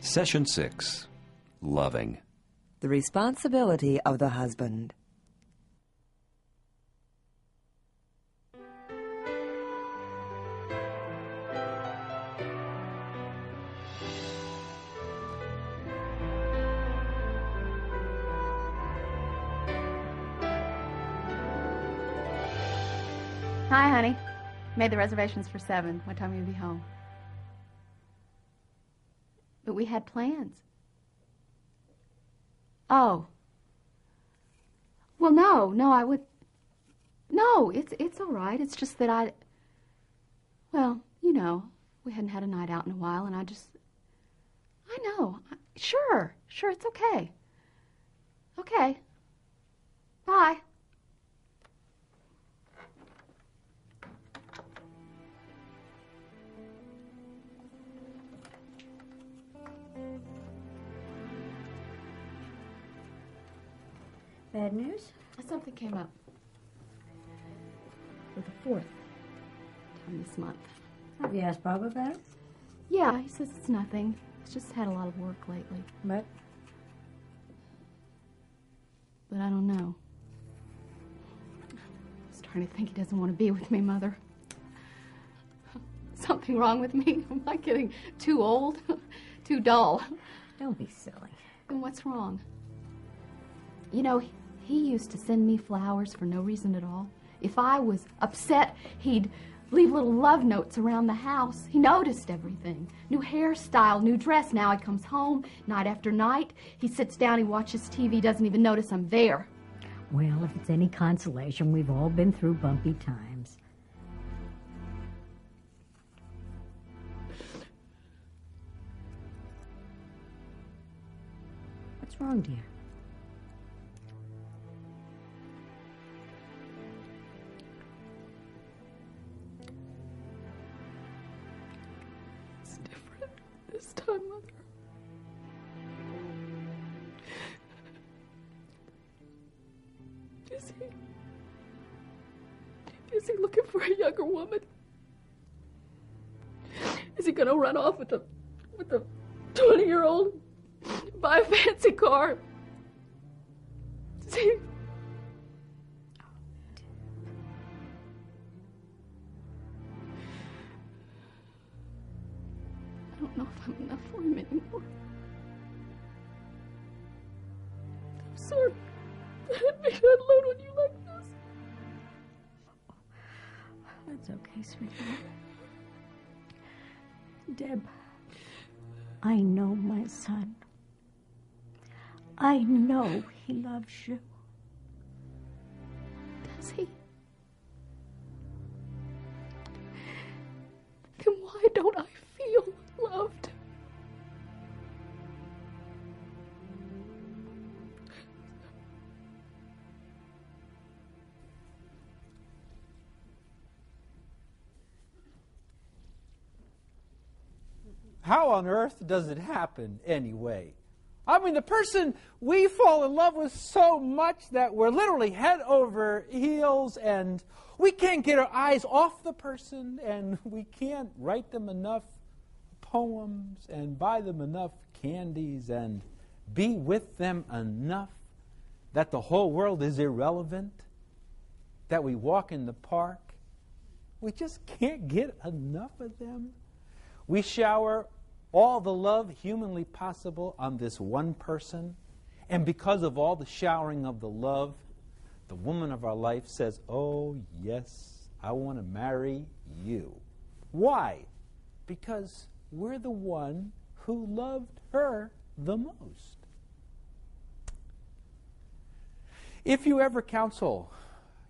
Session 6. Loving. The responsibility of the husband. Hi, honey. Made the reservations for 7. What time will you be home? But we had plans. Oh. Well, no, I would... No, it's all right. It's just that well, you know, we hadn't had a night out in a while, and I know. Sure, it's okay. Okay. Bye. Bad news? Something came up. For the 4th time this month. Have you asked Bob about it? Yeah, he says it's nothing. He's just had a lot of work lately. But I don't know. I'm starting to think he doesn't want to be with me, Mother. Something wrong with me? Am I getting too old? Too dull? don't be silly. Then what's wrong? You know, he used to send me flowers for no reason at all. If I was upset, he'd leave little love notes around the house. He noticed everything. New hairstyle, new dress. Now he comes home night after night. He sits down, he watches TV, doesn't even notice I'm there. Well, if it's any consolation, we've all been through bumpy times. What's wrong, dear? It's different this time, Mother. Is he looking for a younger woman? Is he going to run off with the 20-year-old, buy a fancy car? Is he... I don't know if I'm enough for him anymore. I'm sorry. I didn't mean to unload on you like this. That's okay, sweetheart. Deb, I know my son. I know he loves you. Does he? Then why don't I feel loved? How on earth does it happen anyway? I mean, the person we fall in love with so much that we're literally head over heels, and we can't get our eyes off the person, and we can't write them enough poems and buy them enough candies and be with them enough that the whole world is irrelevant, that we walk in the park. We just can't get enough of them. We shower all the love humanly possible on this one person, and because of all the showering of the love, the woman of our life says, "Oh, yes, I want to marry you." Why? Because we're the one who loved her the most. If you ever counsel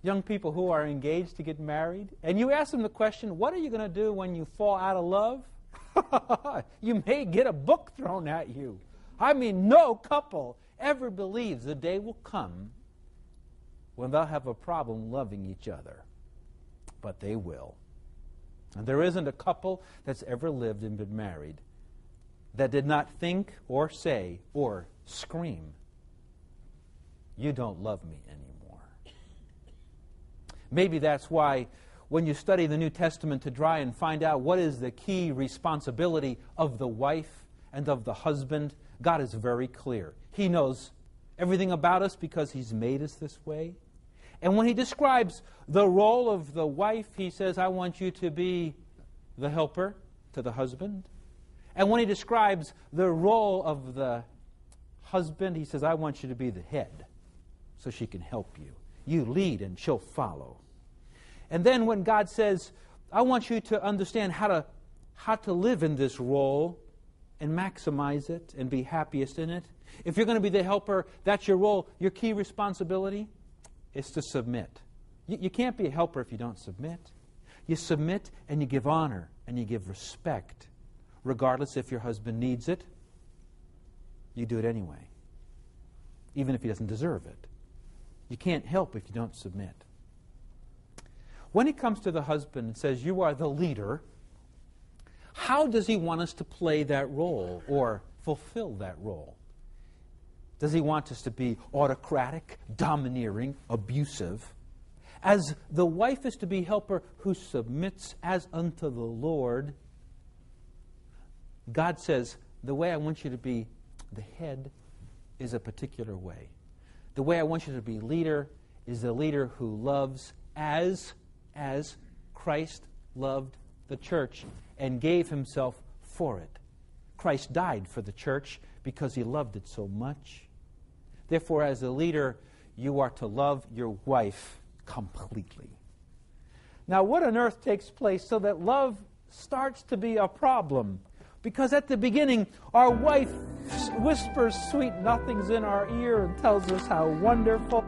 young people who are engaged to get married, and you ask them the question, what are you going to do when you fall out of love? You may get a book thrown at you. I mean, no couple ever believes the day will come when they'll have a problem loving each other. But they will. And there isn't a couple that's ever lived and been married that did not think or say or scream, "You don't love me anymore." Maybe that's why when you study the New Testament to try and find out what is the key responsibility of the wife and of the husband, God is very clear. He knows everything about us because He's made us this way. And when He describes the role of the wife, He says, I want you to be the helper to the husband. And when He describes the role of the husband, He says, I want you to be the head so she can help you. You lead and she'll follow. And then when God says, I want you to understand how to live in this role and maximize it and be happiest in it. If you're going to be the helper, that's your role. Your key responsibility is to submit. You can't be a helper if you don't submit. You submit and you give honor and you give respect. Regardless if your husband needs it, you do it anyway. Even if he doesn't deserve it. You can't help if you don't submit. When it comes to the husband and says, you are the leader, how does He want us to play that role or fulfill that role? Does He want us to be autocratic, domineering, abusive? As the wife is to be helper who submits as unto the Lord, God says, the way I want you to be the head is a particular way. The way I want you to be leader is the leader who loves as Christ loved the church and gave Himself for it. Christ died for the church because He loved it so much. Therefore, as a leader, you are to love your wife completely. Now, what on earth takes place so that love starts to be a problem? Because at the beginning, our wife whispers sweet nothings in our ear and tells us how wonderful.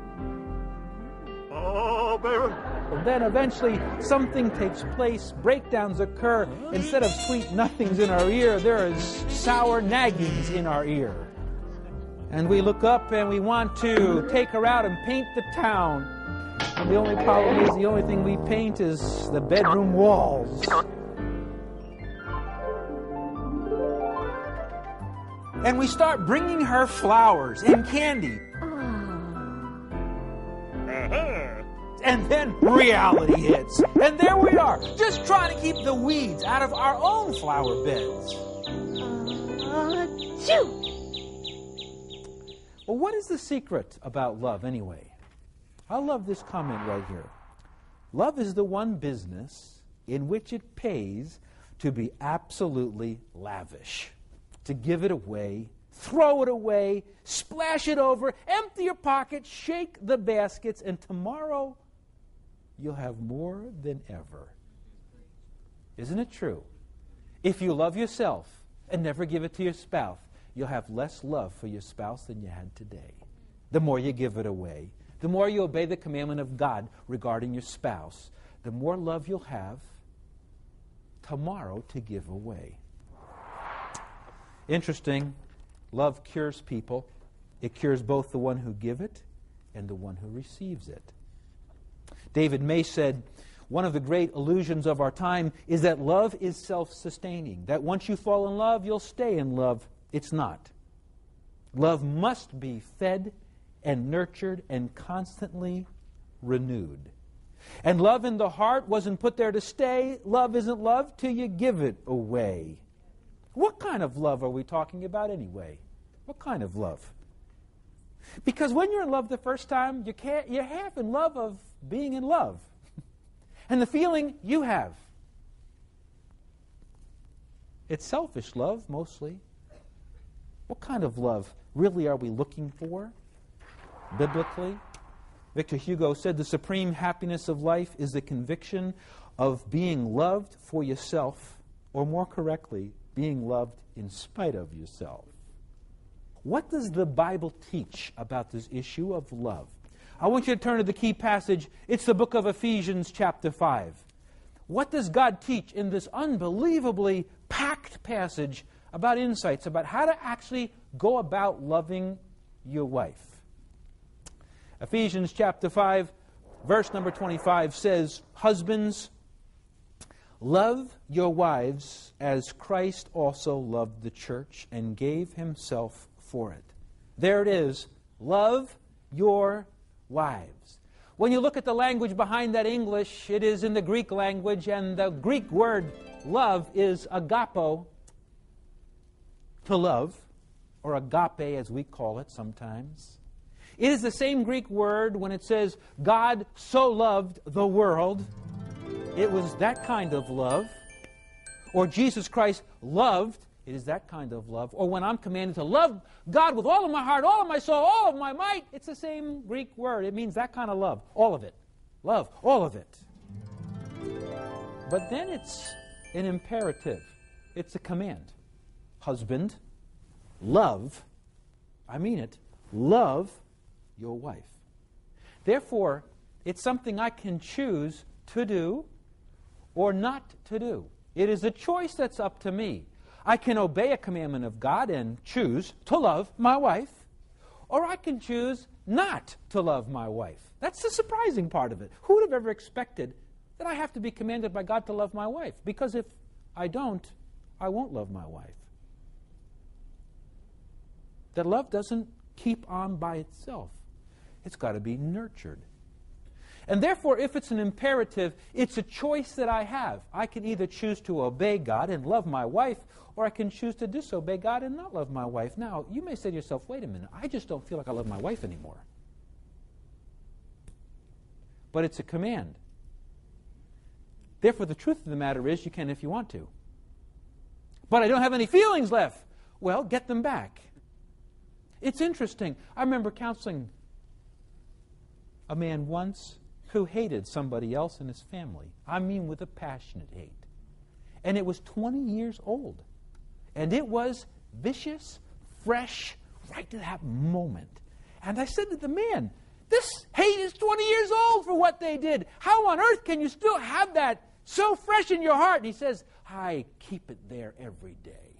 Oh, baby. And then eventually something takes place, breakdowns occur. Instead of sweet nothings in our ear, there is sour naggings in our ear. And we look up and we want to take her out and paint the town. And the only problem is the only thing we paint is the bedroom walls. And we start bringing her flowers and candy. And then reality hits. And there we are, just trying to keep the weeds out of our own flower beds. Well, what is the secret about love anyway? I love this comment right here. Love is the one business in which it pays to be absolutely lavish. To give it away, throw it away, splash it over, empty your pocket, shake the baskets, and tomorrow you'll have more than ever. Isn't it true? If you love yourself and never give it to your spouse, you'll have less love for your spouse than you had today. The more you give it away, the more you obey the commandment of God regarding your spouse, the more love you'll have tomorrow to give away. Interesting. Love cures people. It cures both the one who gives it and the one who receives it. David May said, one of the great illusions of our time is that love is self-sustaining. That once you fall in love, you'll stay in love. It's not. Love must be fed and nurtured and constantly renewed. And love in the heart wasn't put there to stay. Love isn't love till you give it away. What kind of love are we talking about anyway? What kind of love? Because when you're in love the first time, you're half in love of being in love. And the feeling you have. It's selfish love, mostly. What kind of love really are we looking for, biblically? Victor Hugo said, the supreme happiness of life is the conviction of being loved for yourself, or more correctly, being loved in spite of yourself. What does the Bible teach about this issue of love? I want you to turn to the key passage. It's the book of Ephesians chapter 5. What does God teach in this unbelievably packed passage about insights about how to actually go about loving your wife? Ephesians chapter 5, verse number 25 says, husbands, love your wives as Christ also loved the church and gave himself for it. There it is. Love your wives. When you look at the language behind that English, it is in the Greek language, and the Greek word love is agapo. to love, or agape as we call it sometimes. It is the same Greek word when it says, God so loved the world. It was that kind of love. Or Jesus Christ loved. It is that kind of love. Or when I'm commanded to love God with all of my heart, all of my soul, all of my might, it's the same Greek word. It means that kind of love. All of it. Love. All of it. But then it's an imperative. It's a command. Husband, love, I mean it, love your wife. Therefore, it's something I can choose to do or not to do. It is a choice that's up to me. I can obey a commandment of God and choose to love my wife, or I can choose not to love my wife. That's the surprising part of it. Who would have ever expected that I have to be commanded by God to love my wife? Because if I don't, I won't love my wife. That love doesn't keep on by itself. It's got to be nurtured. And therefore, if it's an imperative, it's a choice that I have. I can either choose to obey God and love my wife, or I can choose to disobey God and not love my wife. Now, you may say to yourself, wait a minute, I just don't feel like I love my wife anymore. But it's a command. Therefore, the truth of the matter is, you can if you want to. But I don't have any feelings left. Well, get them back. It's interesting. I remember counseling a man once who hated somebody else in his family. I mean with a passionate hate. And it was 20 years old. And it was vicious, fresh, right to that moment. And I said to the man, this hate is 20 years old for what they did. How on earth can you still have that so fresh in your heart? And he says, I keep it there every day.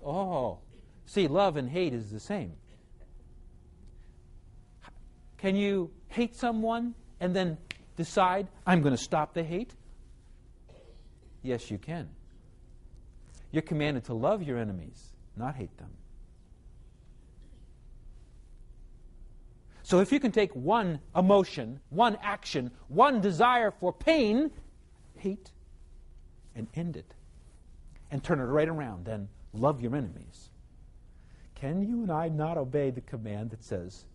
Oh, see, love and hate is the same. Can you hate someone and then decide, I'm going to stop the hate? Yes, you can. You're commanded to love your enemies, not hate them. So if you can take one emotion, one action, one desire for pain, hate, and end it, and turn it right around, then love your enemies. Can you and I not obey the command that says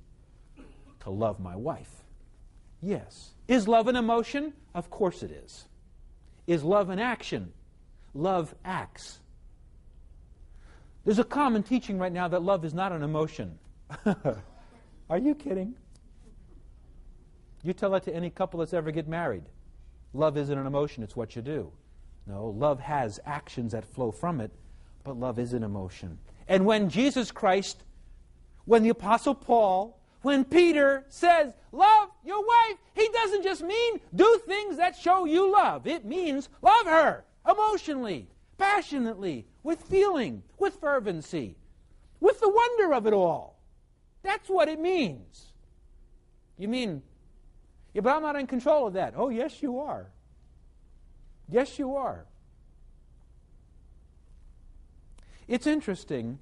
to love my wife? Yes. Is love an emotion? Of course it is. Is love an action? Love acts. There's a common teaching right now that love is not an emotion. Are you kidding? You tell that to any couple that's ever get married. Love isn't an emotion, it's what you do. No, love has actions that flow from it, but love is an emotion. And when Jesus Christ, when the Apostle Paul, when Peter says, love your wife, he doesn't just mean do things that show you love. It means love her emotionally, passionately, with feeling, with fervency, with the wonder of it all. That's what it means. You mean, yeah, but I'm not in control of that. Oh, yes, you are. Yes, you are. It's interesting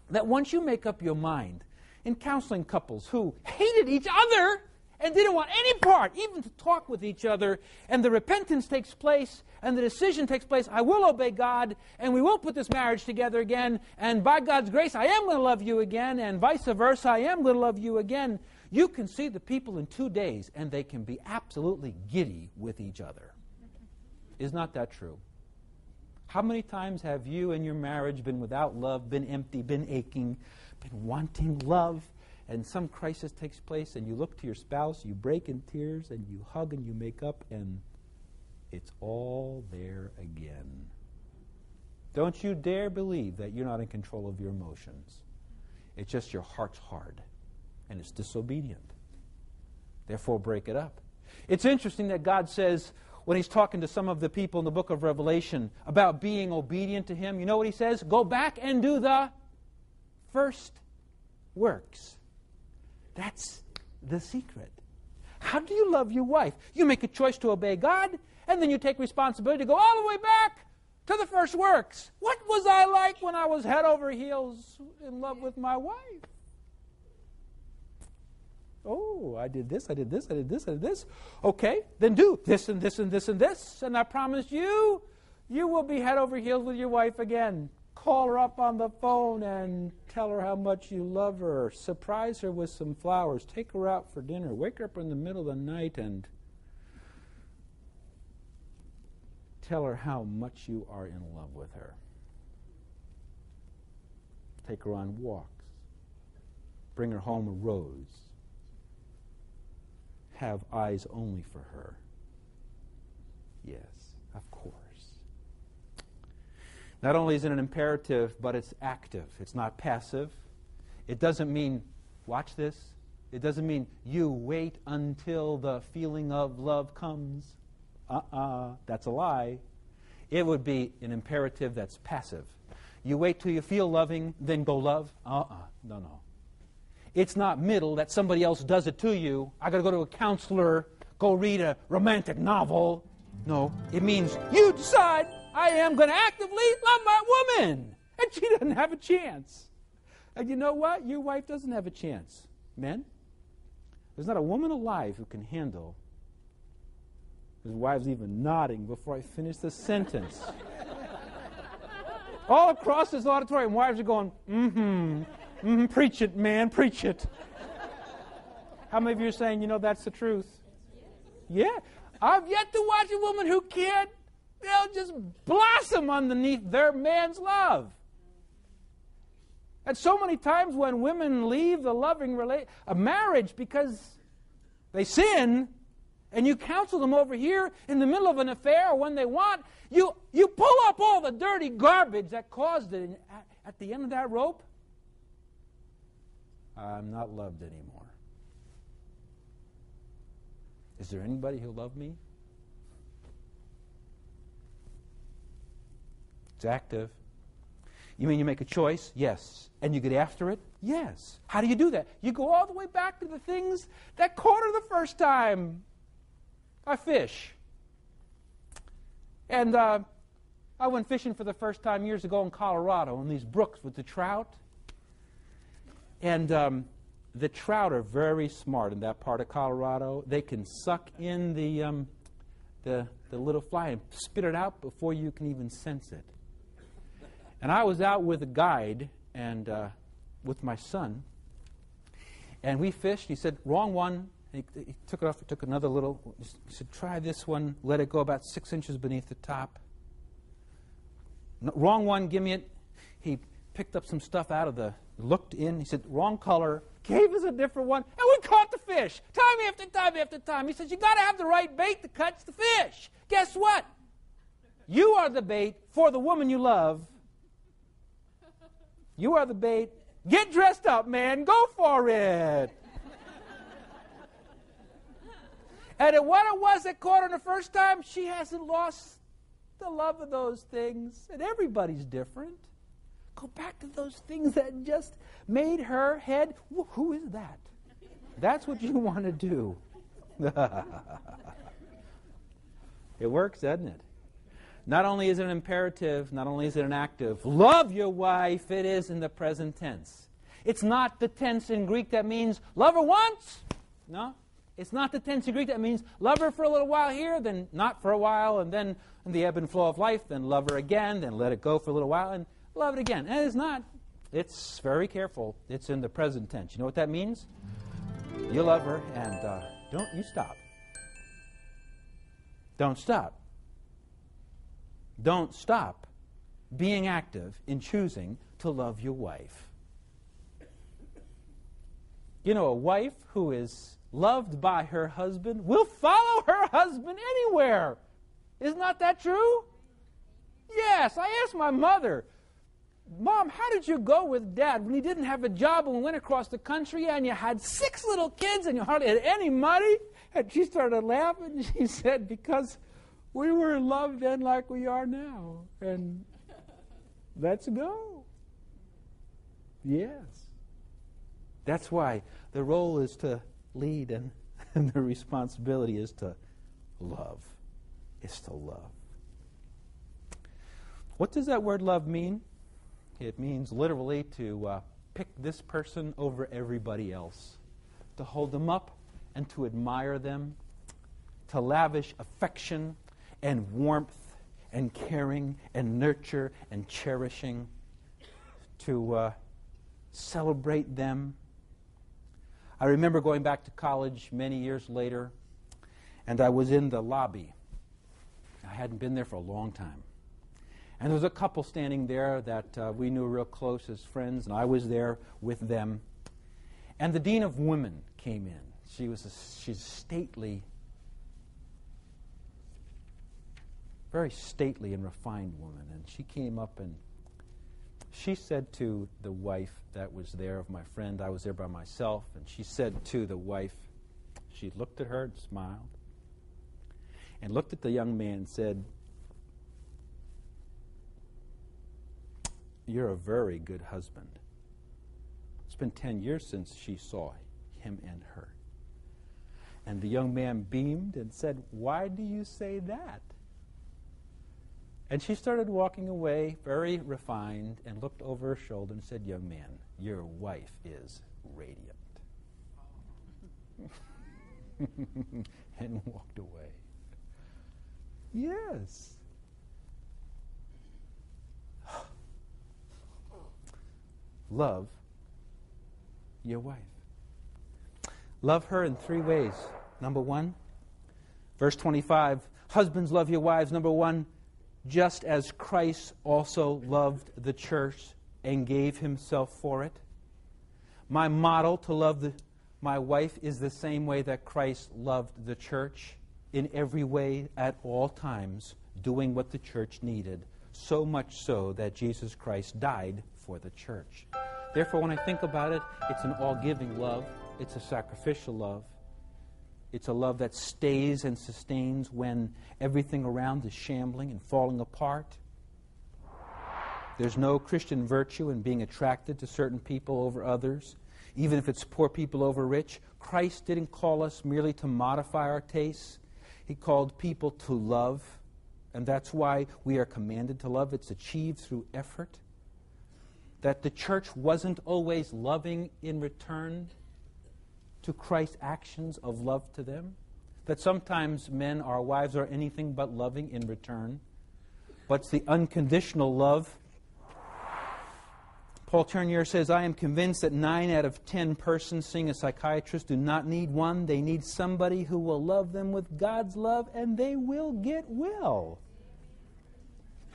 that once you make up your mind, in counseling couples who hated each other and didn't want any part, even to talk with each other, and the repentance takes place, and the decision takes place, I will obey God, and we will put this marriage together again, and by God's grace, I am going to love you again, and vice versa, I am going to love you again. You can see the people in 2 days, and they can be absolutely giddy with each other. Is not that true? How many times have you in your marriage been without love, been empty, been aching, been wanting love, and some crisis takes place, and you look to your spouse, you break in tears, and you hug and you make up, and it's all there again. Don't you dare believe that you're not in control of your emotions. It's just your heart's hard, and it's disobedient. Therefore, break it up. It's interesting that God says, when he's talking to some of the people in the book of Revelation about being obedient to him, you know what he says? Go back and do the first works. That's the secret. How do you love your wife? You make a choice to obey God, and then you take responsibility to go all the way back to the first works. What was I like when I was head over heels in love with my wife? Oh, I did this, I did this, I did this, I did this. Okay, then do this and this and this and this. And I promise you, you will be head over heels with your wife again. Call her up on the phone and tell her how much you love her. Surprise her with some flowers. Take her out for dinner. Wake her up in the middle of the night and tell her how much you are in love with her. Take her on walks. Bring her home a rose. Have eyes only for her. Yes, of course. Not only is it an imperative, but it's active. It's not passive. It doesn't mean, watch this, it doesn't mean you wait until the feeling of love comes. That's a lie. It would be an imperative that's passive. You wait till you feel loving, then go love. No. It's not middle that somebody else does it to you. I got to go to a counselor, go read a romantic novel. No, it means you decide, I am going to actively love my woman. And she doesn't have a chance. And you know what? Your wife doesn't have a chance. Men, there's not a woman alive who can handle. His wife's even nodding before I finish the sentence. All across this auditorium, wives are going, preach it, man, preach it. How many of you are saying, that's the truth? Yeah. I've yet to watch a woman who can't, just blossom underneath their man's love. And so many times when women leave the loving a marriage because they sin, and you counsel them over here in the middle of an affair or when they want, you pull up all the dirty garbage that caused it, and at the end of that rope, I'm not loved anymore. Is there anybody who loved me? It's active. You mean you make a choice? Yes. And you get after it? Yes. How do you do that? You go all the way back to the things that caught her the first time. I fish. And I went fishing for the first time years ago in Colorado in these brooks with the trout. And the trout are very smart in that part of Colorado. They can suck in the little fly and spit it out before you can even sense it. And I was out with a guide and with my son, and we fished. He said, wrong one. He took it off. He took another little. He said, try this one. Let it go about 6 inches beneath the top. No, wrong one. Give me it. He picked up some stuff out of looked in. He said, wrong color. Gave us a different one, and we caught the fish time after time after time. He says, you got to have the right bait to catch the fish. Guess what? You are the bait for the woman you love. You are the bait. Get dressed up, man. Go for it. And what it was that caught her the first time, she hasn't lost the love of those things. And everybody's different. Go back to those things that just made her head, who is that? That's what you want to do. It works, doesn't it? Not only is it an imperative, not only is it an active, love your wife, it is in the present tense. It's not the tense in Greek that means love her once. No. It's not the tense in Greek that means love her for a little while here, then not for a while, and then in the ebb and flow of life, then love her again, then let it go for a little while, and love it again. And it's not. It's very careful. It's in the present tense. You know what that means? You love her, and don't you stop. Don't stop. Don't stop being active in choosing to love your wife. You know, a wife who is loved by her husband will follow her husband anywhere. Isn't not that true? Yes, I asked my mother, Mom, how did you go with Dad when he didn't have a job and we went across the country and you had 6 little kids and you hardly had any money? And she started laughing and she said, because we were in love then like we are now. And let's go. Yes. That's why the role is to lead and the responsibility is to love. It's to love. What does that word love mean? It means literally to pick this person over everybody else, to hold them up and to admire them, to lavish affection and warmth and caring and nurture and cherishing. to celebrate them. I remember going back to college many years later, and I was in the lobby. I hadn't been there for a long time. And there was a couple standing there that we knew real close as friends, and I was there with them. And the Dean of Women came in. She's stately, very stately and refined woman. And she came up and she said to the wife that was there of my friend, I was there by myself, and she said to the wife, she looked at her and smiled, and looked at the young man and said, "You're a very good husband." It's been 10 years since she saw him and her. And the young man beamed and said, "Why do you say that?" And she started walking away, very refined, and looked over her shoulder and said, "Young man, your wife is radiant." And walked away. Yes. Love your wife. Love her in 3 ways. Number 1, verse 25, husbands, love your wives. Number 1, just as Christ also loved the church and gave himself for it. My model to love my wife is the same way that Christ loved the church, in every way, at all times, doing what the church needed, so much so that Jesus Christ died for the church. Therefore, when I think about it, it's an all-giving love. It's a sacrificial love. It's a love that stays and sustains when everything around is shambling and falling apart. There's no Christian virtue in being attracted to certain people over others, even if it's poor people over rich. Christ didn't call us merely to modify our tastes. He called people to love, and that's why we are commanded to love. It's achieved through effort. That the church wasn't always loving in return to Christ's actions of love to them. That sometimes men, our wives, are anything but loving in return. But it's the unconditional love. Paul Tournier says, I am convinced that 9 out of 10 persons seeing a psychiatrist do not need one. They need somebody who will love them with God's love, and they will get well.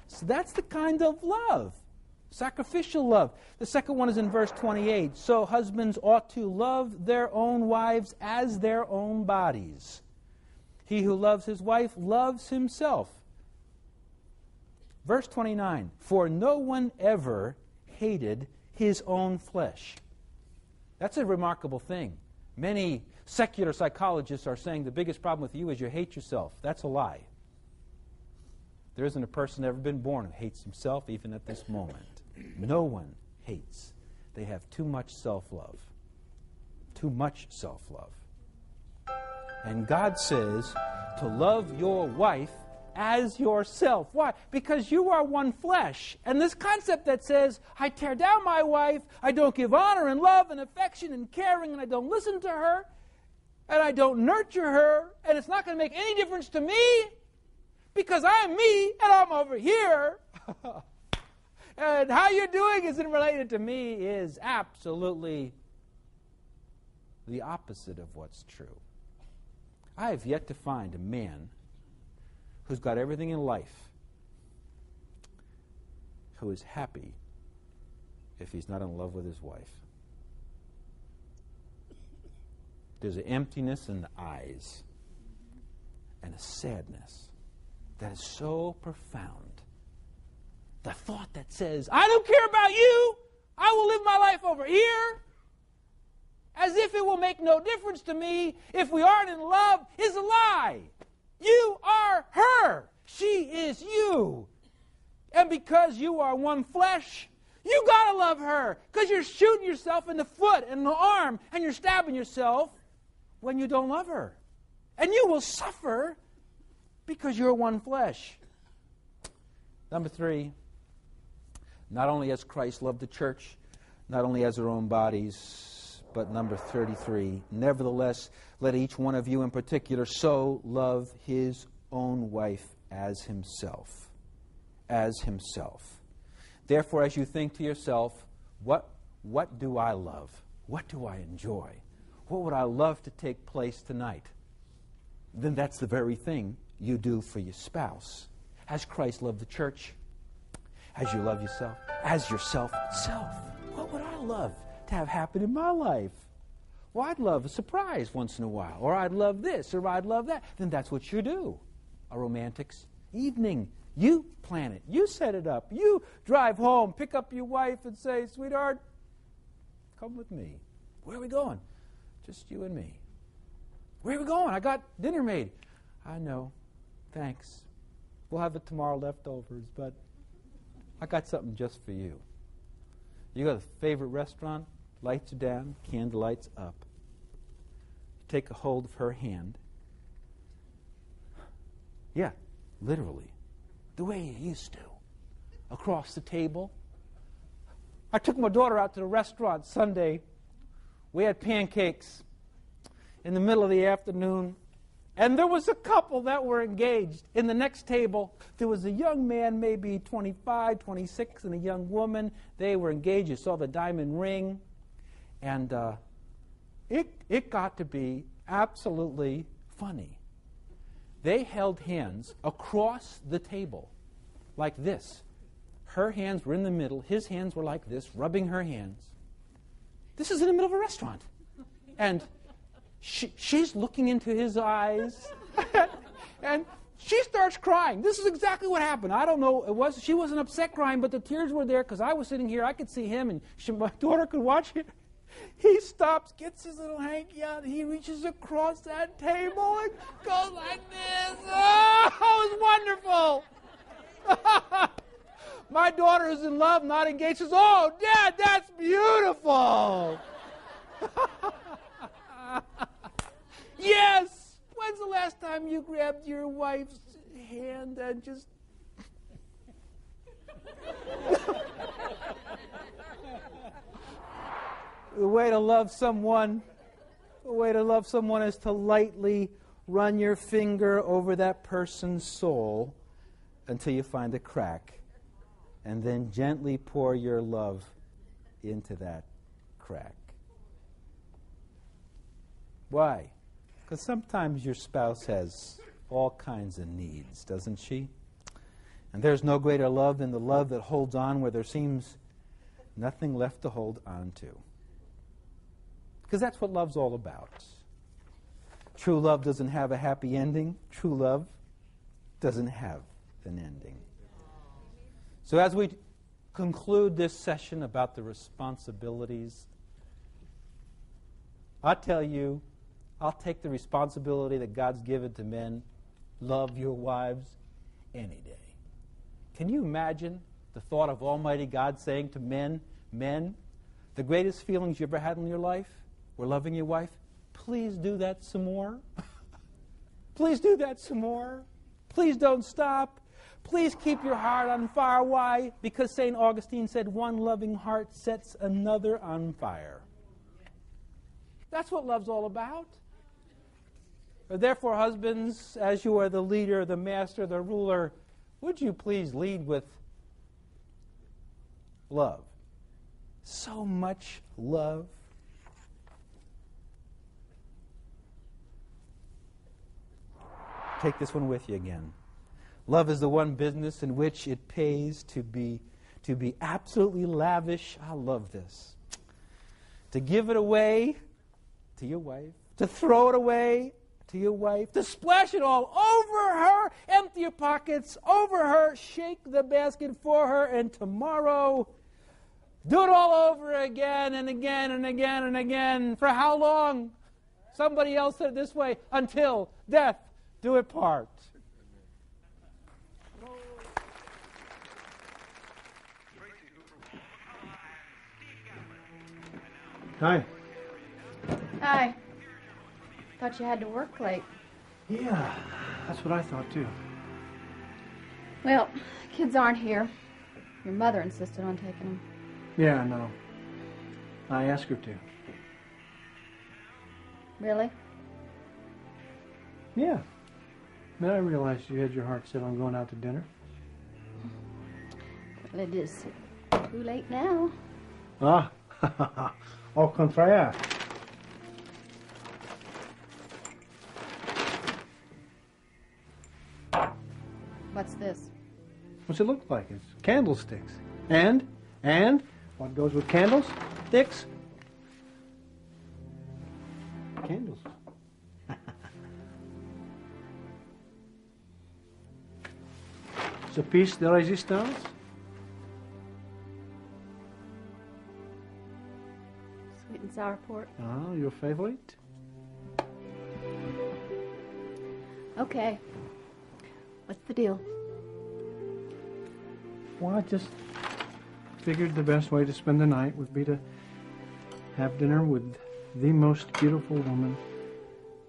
So that's the kind of love. Sacrificial love. The second one is in verse 28. So husbands ought to love their own wives as their own bodies. He who loves his wife loves himself. Verse 29. For no one ever hated his own flesh. That's a remarkable thing. Many secular psychologists are saying the biggest problem with you is you hate yourself. That's a lie. There isn't a person ever been born who hates himself, even at this moment. No one hates. They have too much self-love. Too much self-love. And God says to love your wife as yourself. Why? Because you are one flesh. And this concept that says, I tear down my wife, I don't give honor and love and affection and caring, and I don't listen to her, and I don't nurture her, and it's not going to make any difference to me, because I'm me, and I'm over here. And how you're doing isn't related to me is absolutely the opposite of what's true. I have yet to find a man who's got everything in life who is happy if he's not in love with his wife. There's an emptiness in the eyes and a sadness that is so profound. The thought that says, I don't care about you, I will live my life over here, as if it will make no difference to me if we aren't in love, is a lie. You are her. She is you. And because you are one flesh, you got to love her, because you're shooting yourself in the foot and the arm, and you're stabbing yourself when you don't love her. And you will suffer because you're one flesh. Number 3, not only has Christ loved the church, not only as their own bodies, but number 33, nevertheless, let each one of you in particular so love his own wife as himself. As himself. Therefore, as you think to yourself, What do I love? What do I enjoy? What would I love to take place tonight? Then that's the very thing you do for your spouse. As Christ loved the church, as you love yourself, as yourself itself. What would I love to have happen in my life? Well, I'd love a surprise once in a while, or I'd love this, or I'd love that. Then that's what you do. A romantic's evening. You plan it. You set it up. You drive home, pick up your wife and say, sweetheart, come with me. Where are we going? Just you and me. Where are we going? I got dinner made. I know. Thanks. We'll have it tomorrow leftovers, but I got something just for you. You go to the favorite restaurant, lights are down, candlelights up. You take a hold of her hand. Yeah, literally. The way you used to. Across the table. I took my daughter out to the restaurant Sunday. We had pancakes in the middle of the afternoon. And there was a couple that were engaged. In the next table, there was a young man, maybe 25, 26, and a young woman. They were engaged. You saw the diamond ring. And it got to be absolutely funny. They held hands across the table like this. Her hands were in the middle. His hands were like this, rubbing her hands. This is in the middle of a restaurant. And she's looking into his eyes. And she starts crying. This is exactly what happened. I don't know. She wasn't upset crying, but the tears were there because I was sitting here. I could see him, and my daughter could watch it. He stops, gets his little hanky out, and he reaches across that table and goes like this. Oh, it was wonderful. My daughter is in love, not engaged, says, oh, Dad, that's beautiful. Yes. When's the last time you grabbed your wife's hand and just... The way to love someone is to lightly run your finger over that person's soul until you find a crack, and then gently pour your love into that crack. Why? Because sometimes your spouse has all kinds of needs, doesn't she? And there's no greater love than the love that holds on where there seems nothing left to hold on to. Because that's what love's all about. True love doesn't have a happy ending. True love doesn't have an ending. So as we conclude this session about the responsibilities, I tell you, I'll take the responsibility that God's given to men. Love your wives any day. Can you imagine the thought of Almighty God saying to men, the greatest feelings you ever had in your life were loving your wife? Please do that some more. Please do that some more. Please don't stop. Please keep your heart on fire. Why? Because St. Augustine said, one loving heart sets another on fire. That's what love's all about. Therefore, husbands, as you are the leader, the master, the ruler, would you please lead with love? So much love. Take this one with you again. Love is the one business in which it pays to be absolutely lavish. I love this. To give it away to your wife. To throw it away to your wife. To splash it all over her. Empty your pockets over her. Shake the basket for her. And tomorrow, do it all over again and again and again and again. For how long? Somebody else said it this way. Until death do it part. Hi. Hi. Thought you had to work late. Yeah, that's what I thought too. Well, kids aren't here. Your mother insisted on taking them. Yeah, I know. I asked her to. Really? Yeah. Then I realized you had your heart set on going out to dinner. Well, it is too late now. Ah, au contraire. What's this? What's it look like? It's candlesticks. And what goes with candles? Sticks. Candles. It's a piece de résistance. Sweet and sour pork. Ah, your favorite? Okay. What's the deal? Well, I just figured the best way to spend the night would be to have dinner with the most beautiful woman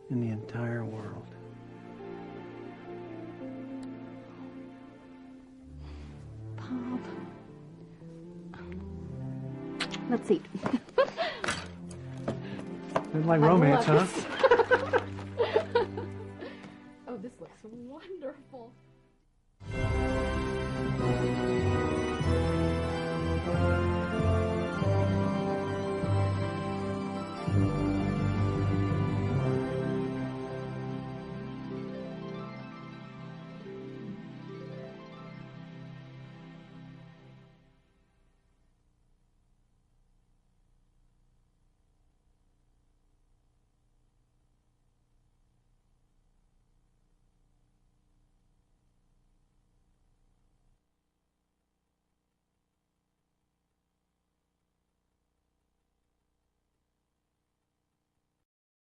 in the entire world. Bob. Let's eat. It's like romance, I huh? love this. Oh, this looks wonderful.